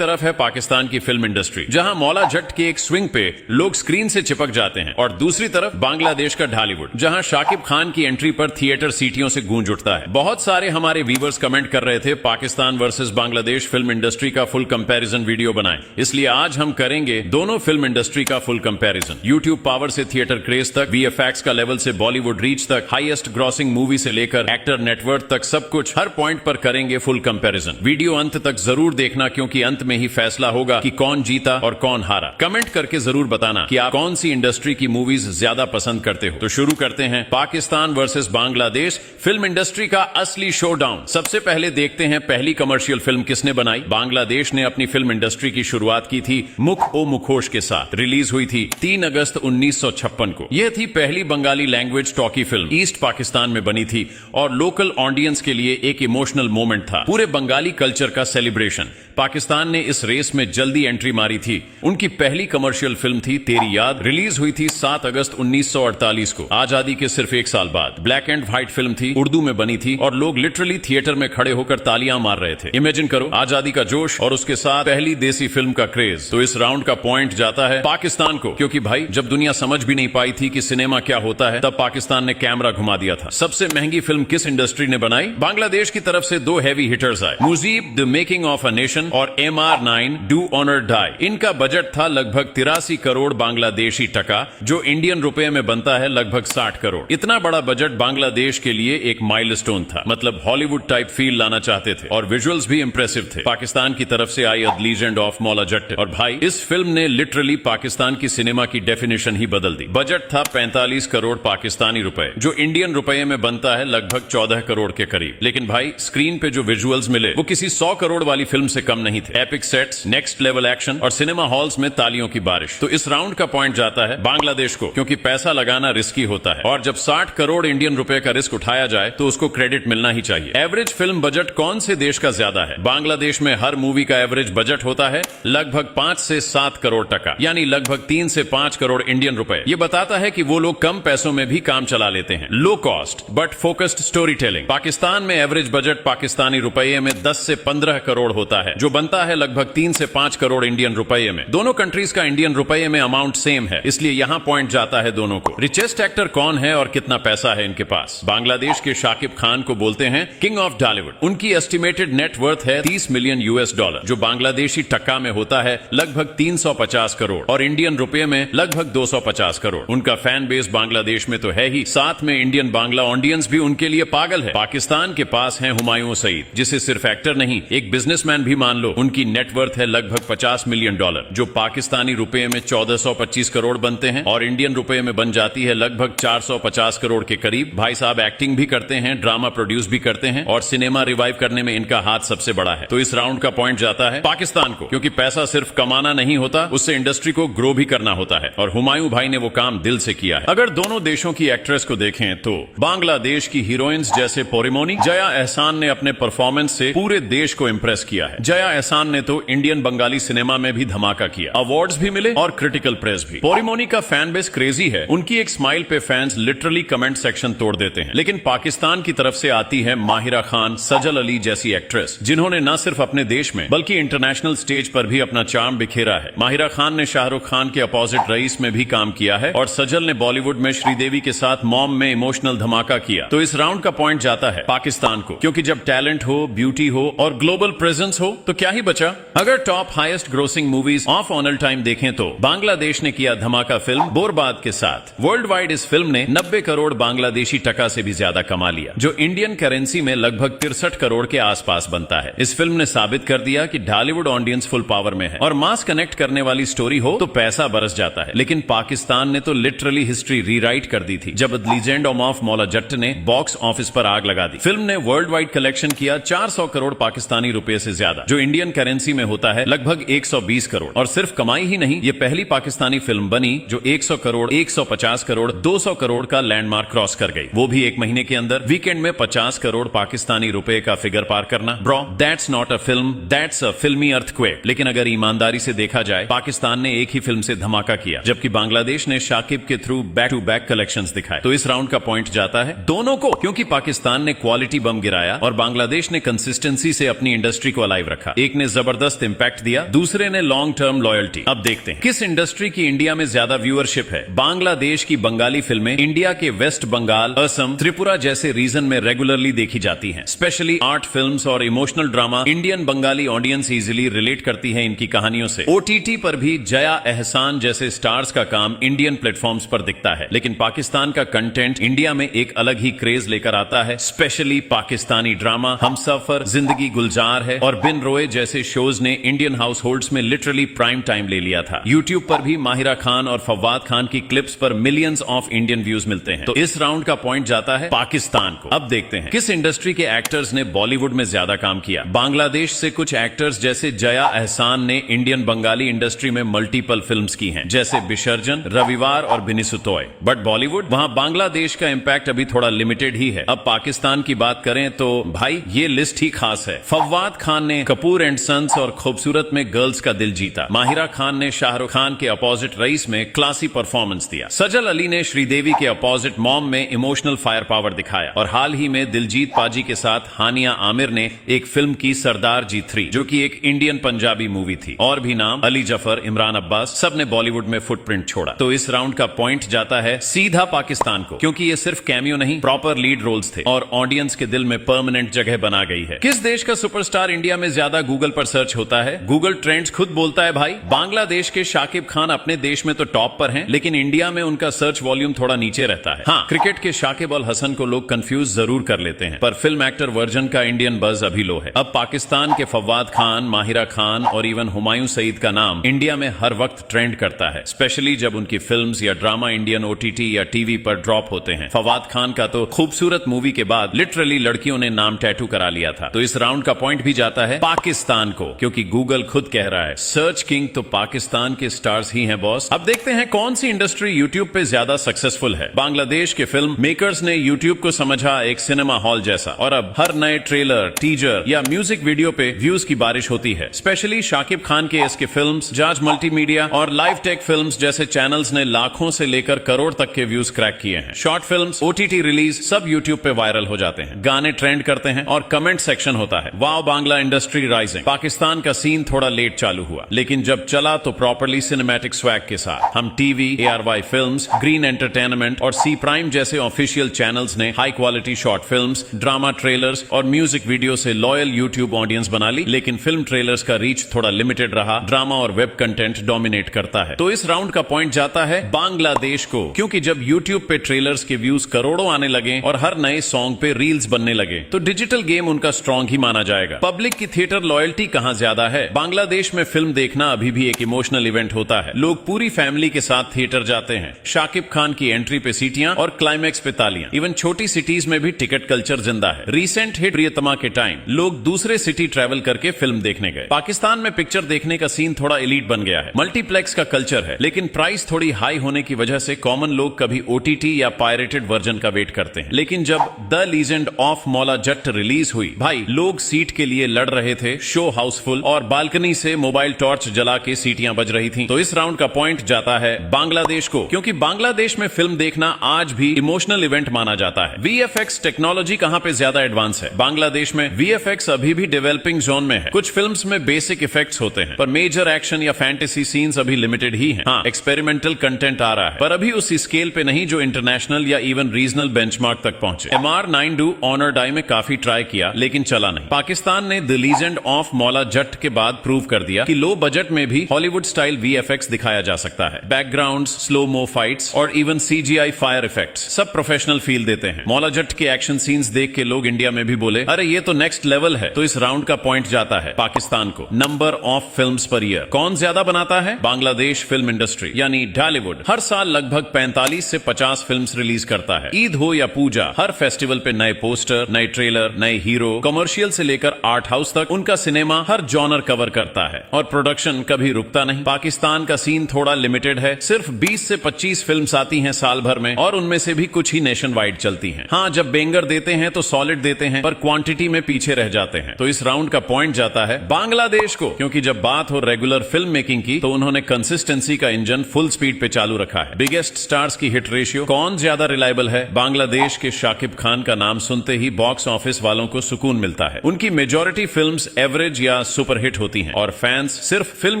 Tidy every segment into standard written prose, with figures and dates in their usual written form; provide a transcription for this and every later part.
तरफ है पाकिस्तान की फिल्म इंडस्ट्री, जहां मौला जट के एक स्विंग पे लोग स्क्रीन से चिपक जाते हैं, और दूसरी तरफ बांग्लादेश का ढालीवुड, जहां शाकिब खान की एंट्री पर थिएटर सीटियों से गूंज उठता है। बहुत सारे हमारे व्यूवर्स कमेंट कर रहे थे Pakistan versus Bangladesh film industry का फुल कंपैरिजन वीडियो बनाएं, इसलिए आज हम करेंगे दोनों फिल्म इंडस्ट्री का फुल कंपैरिजन। यूट्यूब पावर से थिएटर क्रेज तक, वीएफएक्स का लेवल से बॉलीवुड रीच तक, हाईएस्ट ग्रॉसिंग मूवी से लेकर एक्टर नेटवर्थ तक, सब कुछ हर पॉइंट पर करेंगे फुल कंपैरिजन। वीडियो अंत तक जरूर देखना, क्योंकि अंत में ही फैसला होगा कि कौन जीता और कौन हारा। कमेंट करके जरूर बताना कि आप कौन सी इंडस्ट्री की मूवीज ज्यादा पसंद करते हो। तो शुरू करते हैं Pakistan versus Bangladesh film industry का असली शोडाउन। सबसे पहले देखते हैं पहली कमर्शियल फिल्म किसने बनाई। बांग्लादेश ने अपनी फिल्म इंडस्ट्री की शुरुआत की थी मुख ओ मुखोश के साथ। रिलीज हुई थी 3 अगस्त 1956 को। यह थी पहली Bengali language talkie film, east Pakistan में बनी थी और लोकल ऑडियंस के लिए एक इमोशनल मोमेंट था, पूरे बंगाली कल्चर का सेलिब्रेशन। पाकिस्तान ने इस रेस में जल्दी एंट्री मारी थी। उनकी पहली कमर्शियल फिल्म थी तेरी याद, रिलीज हुई थी 7 अगस्त 1948 को, आजादी के सिर्फ 1 साल बाद। ब्लैक एंड व्हाइट फिल्म थी, उर्दू में बनी थी और लोग लिटरली थिएटर में खड़े होकर तालियां मार रहे थे। इमेजिन करो, आजादी का जोश और उसके साथ पहली देसी फिल्म का क्रेज। तो इस राउंड का पॉइंट जाता है पाकिस्तान को, क्योंकि भाई जब दुनिया समझ भी नहीं पाई थी कि सिनेमा क्या होता है, तब पाकिस्तान ने कैमरा घुमा दिया था। सबसे महंगी फिल्म किस इंडस्ट्री ने बनाई? बांग्लादेश की तरफ से 2 हैवी हिटर्स आए, Mujib the making of a nation और MR9 डू ऑनर डाई। इनका बजट था लगभग 83 करोड़ बांग्लादेशी टका, जो इंडियन रुपए में बनता है लगभग 60 करोड़। इतना बड़ा बजट बांग्लादेश के लिए एक माइलस्टोन था, मतलब हॉलीवुड टाइप फील लाना चाहते थे और विजुअल्स भी इंप्रेसिव थे। पाकिस्तान की तरफ से I the legend of Maula Jatt, और भाई इस फिल्म ने लिटरली पाकिस्तान की सिनेमा की डेफिनेशन ही बदल दी। बजट था 45 करोड़ पाकिस्तानी रुपए, जो इंडियन रुपए में बनता है लगभग 14 करोड़ के करीब। लेकिन भाई स्क्रीन पे जो विजुअल्स मिले वो किसी 100 करोड़ वाली फिल्म से कम नहीं थे। Epic sets, next level action और सिनेमा हॉल्स में तालियों की बारिश। तो इस राउंड का पॉइंट जाता है बांग्लादेश को, क्योंकि पैसा लगाना रिस्की होता है और जब 60 करोड़ इंडियन रुपए का रिस्क उठाया जाए तो उसको क्रेडिट मिलना ही चाहिए। एवरेज फिल्म बजट कौन से देश का ज्यादा है? बांग्लादेश में हर मूवी का एवरेज बजट होता है लगभग 5 से 7 करोड़ टका, यानी लगभग 3 से 5 करोड़ इंडियन रुपए। ये बताता है कि वो लोग कम पैसों में भी काम चला लेते हैं। Low cost but focused story telling. Pakistan में एवरेज बजट पाकिस्तानी रुपये में 10 से 15 करोड़ होता है, जो बनता है लगभग 3 से 5 करोड़ इंडियन रुपये में। दोनों कंट्रीज का इंडियन रुपये में अमाउंट सेम है, इसलिए यहां पॉइंट जाता है दोनों को। रिचेस्ट एक्टर कौन है और कितना पैसा है इनके पास? बांग्लादेश के शाकिब खान को बोलते हैं किंग ऑफ ढालीवुड। उनकी एस्टिमेटेड नेट वर्थ है $30 मिलियन, जो बांग्लादेशी टक्का में होता है लगभग 350 करोड़ और इंडियन रुपये में लगभग 250 करोड़। उनका फैन बेस बांग्लादेश में तो है ही, साथ में इंडियन बांग्ला ऑडियंस भी उनके लिए पागल है। पाकिस्तान के पास है हुमायूं सईद, जिसे सिर्फ एक्टर नहीं एक बिजनेसमैन भी मान लो। उनकी नेटवर्थ है लगभग $50 मिलियन, जो पाकिस्तानी रुपए में 1425 करोड़ बनते हैं और इंडियन रुपए में बन जाती है लगभग 450 करोड़ के करीब। भाई साहब एक्टिंग भी करते हैं, ड्रामा प्रोड्यूस भी करते हैं और सिनेमा रिवाइव करने में इनका हाथ सबसे बड़ा है। तो इस राउंड का पॉइंट जाता है पाकिस्तान को, क्योंकि पैसा सिर्फ कमाना नहीं होता, उससे इंडस्ट्री को ग्रो भी करना होता है और हुमायूं भाई ने वो काम दिल से किया है। अगर दोनों देशों की एक्ट्रेस को देखें तो बांग्लादेश की हीरोइंस जैसे पोरिमोनी, जया एहसान ने अपने परफॉर्मेंस से पूरे देश को इंप्रेस किया है। जया एहसान ने तो इंडियन बंगाली सिनेमा में भी धमाका किया, अवार्ड्स भी मिले और क्रिटिकल प्रेस भी। पोरिमोनी का फैन बेस क्रेजी है, उनकी एक स्माइल पे फैंस लिटरली कमेंट सेक्शन तोड़ देते हैं। लेकिन पाकिस्तान की तरफ से आती है माहिरा खान, सजल अली जैसी एक्ट्रेस, जिन्होंने न सिर्फ अपने देश में बल्कि इंटरनेशनल स्टेज पर भी अपना चार्म बिखेरा है। माहिरा खान ने शाहरुख खान के अपोजिट रईस में भी काम किया है और सजल ने बॉलीवुड में श्रीदेवी के साथ मॉम में इमोशनल धमाका किया। तो इस राउंड का पॉइंट जाता है पाकिस्तान को, क्योंकि जब टैलेंट हो, ब्यूटी हो और ग्लोबल प्रेजेंस हो तो क्या ही बचा। अगर top highest grossing movies of on all time देखें तो बांग्लादेश ने किया धमाका फिल्म बोरबाद के साथ। वर्ल्ड वाइड इस फिल्म ने 90 करोड़ बांग्लादेशी टका से भी ज्यादा कमा लिया, जो इंडियन करेंसी में लगभग 63 करोड़ के आसपास बनता है। इस फिल्म ने साबित कर दिया कि ढालीवुड ऑडियंस फुल पावर में है और मास कनेक्ट करने वाली स्टोरी हो तो पैसा बरस जाता है। लेकिन पाकिस्तान ने तो लिटरली हिस्ट्री रीराइट कर दी थी जब लीजेंड ऑफ मौला जट ने बॉक्स ऑफिस पर आग लगा दी। फिल्म ने वर्ल्ड वाइड कलेक्शन किया 400 करोड़ पाकिस्तानी रुपए से ज्यादा, जो इंडियन करेंसी में होता है लगभग 120 करोड़। और सिर्फ कमाई ही नहीं, ये पहली पाकिस्तानी फिल्म बनी जो 100 करोड़, 150 करोड़, 200 करोड़ का लैंडमार्क क्रॉस कर गई, वो भी एक महीने के अंदर। वीकेंड में 50 करोड़ पाकिस्तानी रुपए का फिगर पार करना, bro that's not a film, that's a फिल्मी अर्थक्वेक। लेकिन अगर ईमानदारी से देखा जाए, पाकिस्तान ने एक ही फिल्म से धमाका किया, जबकि बांग्लादेश ने शाकिब के through back to back collections दिखाए। तो इस राउंड का पॉइंट जाता है दोनों को, क्योंकि पाकिस्तान ने क्वालिटी बम गिराया और बांग्लादेश ने कंसिस्टेंसी से अपनी इंडस्ट्री को अलाइव रखा। एक ने जबरदस्त जबरदस्त इंपैक्ट दिया, दूसरे ने लॉन्ग टर्म लॉयल्टी। अब देखते हैं किस इंडस्ट्री की इंडिया में ज्यादा व्यूअरशिप है। बांग्लादेश की बंगाली फिल्में इंडिया के वेस्ट बंगाल, असम, त्रिपुरा जैसे रीजन में रेगुलरली देखी जाती हैं। स्पेशली आर्ट फिल्म्स और emotional drama Indian Bengali audience easily relate करती है इनकी कहानियों से। ओटीटी पर भी जया एहसान जैसे स्टार्स का काम इंडियन प्लेटफॉर्म्स पर दिखता है, लेकिन पाकिस्तान का कंटेंट इंडिया में एक अलग ही क्रेज लेकर आता है। स्पेशली पाकिस्तानी ड्रामा हमसफर, जिंदगी गुलजार है और बिन रोए जैसे शोज ने इंडियन हाउस होल्ड्स में लिटरली प्राइम टाइम ले लिया था। यूट्यूब पर भी माहिरा खान और फवाद खान की क्लिप्स पर मिलियंस ऑफ इंडियन व्यूज मिलते हैं। तो इस राउंड का पॉइंट जाता है पाकिस्तान को। अब देखते हैं किस इंडस्ट्री के एक्टर्स ने बॉलीवुड में ज्यादा काम किया। बांग्लादेश से कुछ एक्टर्स जैसे जया एहसान ने इंडियन बंगाली इंडस्ट्री में मल्टीपल फिल्म्स की हैं, जैसे विसर्जन, रविवार और बिनिसुतोय। बट बॉलीवुड, वहां बांग्लादेश का इंपैक्ट अभी थोड़ा लिमिटेड ही है। अब पाकिस्तान की बात करें तो भाई ये लिस्ट ही खास है। फवाद खान ने कपूर एंड सन्स और खूबसूरत में गर्ल्स का दिल जीता। माहिरा खान ने शाहरुख खान के अपोजिट रईस में क्लासी परफॉर्मेंस दिया। सजल अली ने श्रीदेवी के अपोजिट मॉम में इमोशनल फायर पावर दिखाया। और हाल ही में दिलजीत पाजी के साथ हानिया आमिर ने एक फिल्म की सरदार जी 3, जो कि एक इंडियन पंजाबी मूवी थी। और भी नाम अली जफर, इमरान अब्बास, सब ने बॉलीवुड में फुटप्रिंट छोड़ा। तो इस राउंड का पॉइंट जाता है सीधा पाकिस्तान को, क्योंकि ये सिर्फ कैमियो नहीं, प्रॉपर लीड रोल्स थे और ऑडियंस के दिल में परमानेंट जगह बना गई है। किस देश का सुपरस्टार इंडिया में ज्यादा गूगल पर सर्च होता है? गूगल ट्रेंड्स खुद बोलता है भाई, बांग्लादेश के शाकिब खान अपने देश में तो टॉप पर हैं, लेकिन इंडिया में उनका सर्च वॉल्यूम थोड़ा नीचे रहता है। हाँ, क्रिकेट के शाकिब अल हसन को लोग कंफ्यूज जरूर कर लेते हैं, पर फिल्म एक्टर वर्जन का इंडियन बज अभी लो है। अब पाकिस्तान के फवाद खान, माहिरा खान और इवन हुमायूं सईद का नाम इंडिया में हर वक्त ट्रेंड करता है, स्पेशली जब उनकी फिल्म्स या ड्रामा इंडियन ओटीटी या टीवी पर ड्रॉप होते हैं। फवाद खान का तो खूबसूरत मूवी के बाद लिटरली लड़कियों ने नाम टैटू करा लिया था। तो इस राउंड का पॉइंट भी जाता है पाकिस्तान को, क्योंकि गूगल खुद कह रहा है सर्च किंग तो पाकिस्तान के स्टार्स ही हैं बॉस। अब देखते हैं कौन सी इंडस्ट्री यूट्यूब पे ज्यादा सक्सेसफुल है। बांग्लादेश के फिल्म मेकर्स ने यूट्यूब को समझा एक सिनेमा हॉल जैसा, और अब हर नए ट्रेलर, टीजर या म्यूजिक वीडियो पे व्यूज की बारिश होती है। स्पेशली शाकिब खान के इसके फिल्म्स, जाज मल्टीमीडिया और लाइव टेक फिल्म्स जैसे चैनल्स ने लाखों से लेकर करोड़ तक के व्यूज क्रैक किए हैं। शॉर्ट फिल्म्स, ओटीटी रिलीज सब यूट्यूब पे वायरल हो जाते हैं, गाने ट्रेंड करते हैं और कमेंट सेक्शन होता है wow Bangla industry rising. Pakistan का सीन थोड़ा लेट चालू हुआ, लेकिन जब चला तो प्रॉपर्ली सिनेमैटिक स्वैग के साथ। हम TV, ARY films, green entertainment और सी प्राइम जैसे ऑफिशियल चैनल्स ने high quality short films, drama trailers और म्यूजिक वीडियो से लॉयल यूट्यूब ऑडियंस बना ली, लेकिन फिल्म ट्रेलर्स का रीच थोड़ा लिमिटेड रहा। ड्रामा और वेब कंटेंट डोमिनेट करता है। तो इस राउंड का पॉइंट जाता है बांग्लादेश को, क्योंकि जब यूट्यूब पे ट्रेलर्स के व्यूज करोड़ों आने लगे और हर नए सॉन्ग पे रील्स बनने लगे, तो डिजिटल गेम उनका स्ट्रॉन्ग ही माना जाएगा। पब्लिक की थिएटर लॉयल्टी कहां ज्यादा है? बांग्लादेश में फिल्म देखना अभी भी एक इमोशनल इवेंट होता है। लोग पूरी फैमिली के साथ थिएटर जाते हैं। शाकिब खान की एंट्री पे सीटियां और क्लाइमैक्स पे तालियां। इवन छोटी सिटीज में भी टिकट कल्चर जिंदा है। रीसेंट हिट प्रियतमा के टाइम लोग दूसरे सिटी ट्रेवल करके फिल्म देखने गए। पाकिस्तान में पिक्चर देखने का सीन थोड़ा एलीट बन गया है। मल्टीप्लेक्स का कल्चर है, लेकिन प्राइस थोड़ी हाई होने की वजह से कॉमन लोग कभी ओटीटी या पायरेटेड वर्जन का वेट करते हैं। लेकिन जब द लीजेंड ऑफ मौला जट्ट रिलीज हुई, भाई लोग सीट के लिए लड़ रहे थे, शो हाउसफुल और बालकनी से मोबाइल टॉर्च जला के सीटियां बज रही थी। तो इस राउंड का पॉइंट जाता है बांग्लादेश को, क्योंकि बांग्लादेश में फिल्म देखना आज भी इमोशनल इवेंट माना जाता है। VFX टेक्नोलॉजी कहां पे ज्यादा एडवांस है? बांग्लादेश में VFX अभी भी डेवलपिंग जोन में है। कुछ फिल्म्स में बेसिक इफेक्ट्स होते हैं, पर मेजर एक्शन या फैंटेसी सीन्स अभी लिमिटेड ही हैं। हाँ, एक्सपेरिमेंटल कंटेंट आ रहा है, पर अभी उस स्केल पे नहीं जो इंटरनेशनल या इवन रीजनल बेंचमार्क तक पहुंचे। MR9 ऑनर डाई में काफी ट्राई किया, लेकिन चला नहीं। पाकिस्तान ने द लीजेंड ऑफ मौला जट्ट के बाद प्रूव कर दिया कि लो बजट में भी हॉलीवुड स्टाइल VFX दिखाया जा सकता है। बैकग्राउंड्स, स्लो मो फाइट्स और इवन CGI फायर इफेक्ट्स सब प्रोफेशनल फील देते हैं। मौला जट्ट के एक्शन सीन्स देख के लोग इंडिया में भी बोले, अरे ये तो नेक्स्ट लेवल है। तो इस राउंड का पॉइंट जाता है पाकिस्तान को। Number of films per year कौन ज्यादा बनाता है? बांग्लादेश फिल्म इंडस्ट्री यानी ढालीवुड हर साल लगभग 45 से 50 फिल्म्स रिलीज करता है। ईद हो या पूजा, हर फेस्टिवल पे नए पोस्टर, नए ट्रेलर, नए हीरो, कमर्शियल से लेकर आर्ट हाउस तक उनका सिनेमा हर जॉनर कवर करता है और प्रोडक्शन कभी रुकता नहीं। पाकिस्तान का सीन थोड़ा लिमिटेड है, सिर्फ 20 से 25 फिल्म्स आती हैं साल भर में और उनमें से भी कुछ ही नेशन वाइड चलती हैं। हाँ, जब बेंगर देते हैं तो सॉलिड देते हैं, पर क्वांटिटी में पीछे रह जाते हैं। तो इस राउंड का पॉइंट जाता है बांग्लादेश को, क्योंकि जब बात हो रेगुलर फिल्म मेकिंग की तो उन्होंने कंसिस्टेंसी का इंजन फुल स्पीड पे चालू रखा है। बिगेस्ट स्टार्स की हिट रेशियो कौन ज्यादा रिलायबल है? बांग्लादेश के शाकिब खान का नाम सुनते ही बॉक्स ऑफिस वालों को सुकून मिलता है। उनकी मेजॉरिटी फिल्म्स एवरेज या टेलीकास्ट सुपरहिट होती हैं और फैंस सिर्फ फिल्म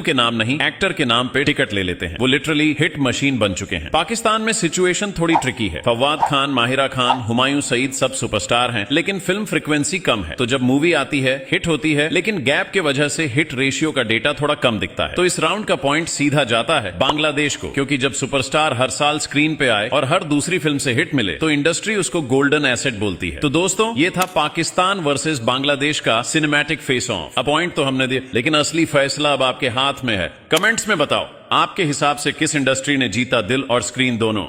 के नाम नहीं एक्टर के नाम पे टिकट ले लेते हैं। वो लिटरली हिट मशीन बन चुके हैं। पाकिस्तान में सिचुएशन थोड़ी ट्रिकी है। फवाद खान, माहिरा खान, हुमायूं सईद सब सुपरस्टार हैं, लेकिन फिल्म फ्रीक्वेंसी कम है। तो जब मूवी आती है हिट होती है, लेकिन गैप के वजह से हिट रेशियो का डेटा थोड़ा कम दिखता है। तो इस राउंड का पॉइंट सीधा जाता है बांग्लादेश को, क्योंकि जब सुपरस्टार हर साल स्क्रीन पे आए और हर दूसरी फिल्म से हिट मिले तो इंडस्ट्री उसको गोल्डन एसेट बोलती है। तो दोस्तों, ये था पाकिस्तान वर्सेस बांग्लादेश का सिनेमैटिक फेस ऑफ। पॉइंट तो हमने दिया, लेकिन असली फैसला अब आपके हाथ में है। कमेंट्स में बताओ, आपके हिसाब से किस इंडस्ट्री ने जीता दिल और स्क्रीन दोनों।